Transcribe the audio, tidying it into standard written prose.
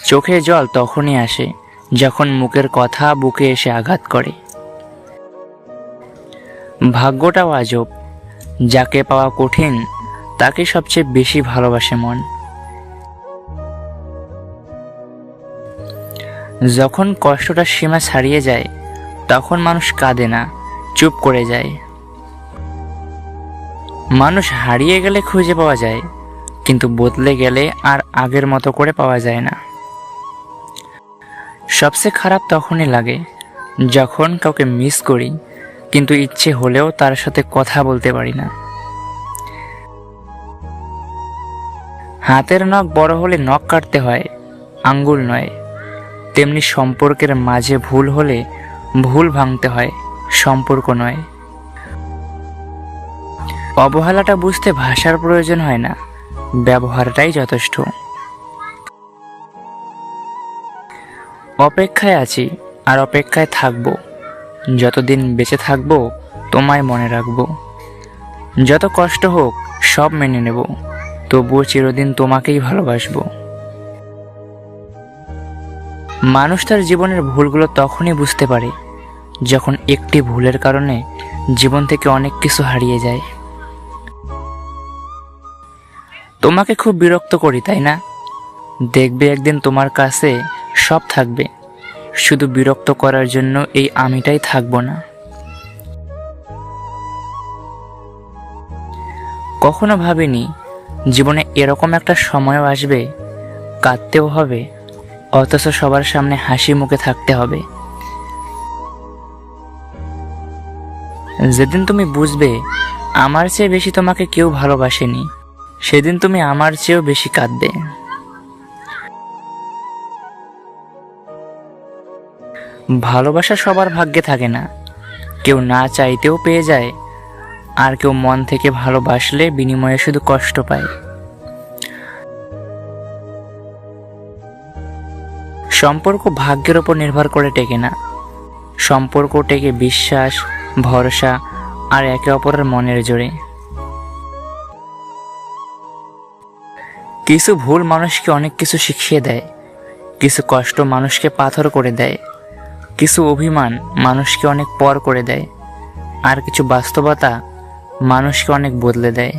চোখে জল তখনই আসে যখন মুখের কথা বুকে এসে আঘাত করে। ভাগ্যটাও আজব, যাকে পাওয়া কঠিন তাকে সবচেয়ে বেশি ভালোবাসে মন। যখন কষ্টটা সীমা ছাড়িয়ে যায় তখন মানুষ কাঁদে না, চুপ করে যায়। মানুষ হারিয়ে গেলে খুঁজে পাওয়া যায়, কিন্তু বদলে গেলে আর আগের মতো করে পাওয়া যায় না। সবচেয়ে খারাপ তখনই লাগে যখন কাউকে মিস করি, কিন্তু ইচ্ছে হলেও তার সাথে কথা বলতে পারি না। হাতের নখ বড় হলে নখ কাটতে হয়, আঙ্গুল নয়। তেমনি সম্পর্কের মাঝে ভুল হলে ভুল ভাঙতে হয়, সম্পর্ক নয়। অবহেলাটা বুঝতে ভাষার প্রয়োজন হয় না, ব্যবহারটাই যথেষ্ট। অপেক্ষায় আছি আর অপেক্ষায় থাকবো, যতদিন বেঁচে থাকবো তোমায় মনে রাখবো। যত কষ্ট হোক সব মেনে নেব, তবুও চিরদিন তোমাকেই ভালোবাসবো। মানুষ তার জীবনের ভুলগুলো তখনই বুঝতে পারে যখন একটি ভুলের কারণে জীবন থেকে অনেক কিছু হারিয়ে যায়। তোমাকে খুব বিরক্ত করি, তাই না? দেখবে একদিন তোমার কাছে সব থাকবে, শুধু বিরক্ত করার জন্য এই আমিটাই থাকবো না। কখনো ভাবিনি জীবনে এরকম একটা সময়ও আসবে, কাঁদতেও হবে অথচ সবার সামনে হাসি মুখে থাকতে হবে। যেদিন তুমি বুঝবে আমার চেয়ে বেশি তোমাকে কেউ ভালোবাসেনি, সেদিন তুমি আমার চেয়েও বেশি কাঁদবে। ভালোবাসা সবার ভাগ্যে থাকে না, কেউ না চাইতেও পেয়ে যায়, আর কেউ মন থেকে ভালোবাসলে বিনিময়ে শুধু কষ্ট পায়। সম্পর্ক ভাগ্যের ওপর নির্ভর করে টেকে না, সম্পর্ক টেকে বিশ্বাস, ভরসা আর একে অপরের মনের জোরে। কিছু ভুল মানুষকে অনেক কিছু শিখিয়ে দেয়, কিছু কষ্ট মানুষকে পাথর করে দেয়, কিছু অভিমান মানুষকে অনেক পর করে দেয়, আর কিছু বাস্তবতা মানুষকে অনেক বদলে দেয়।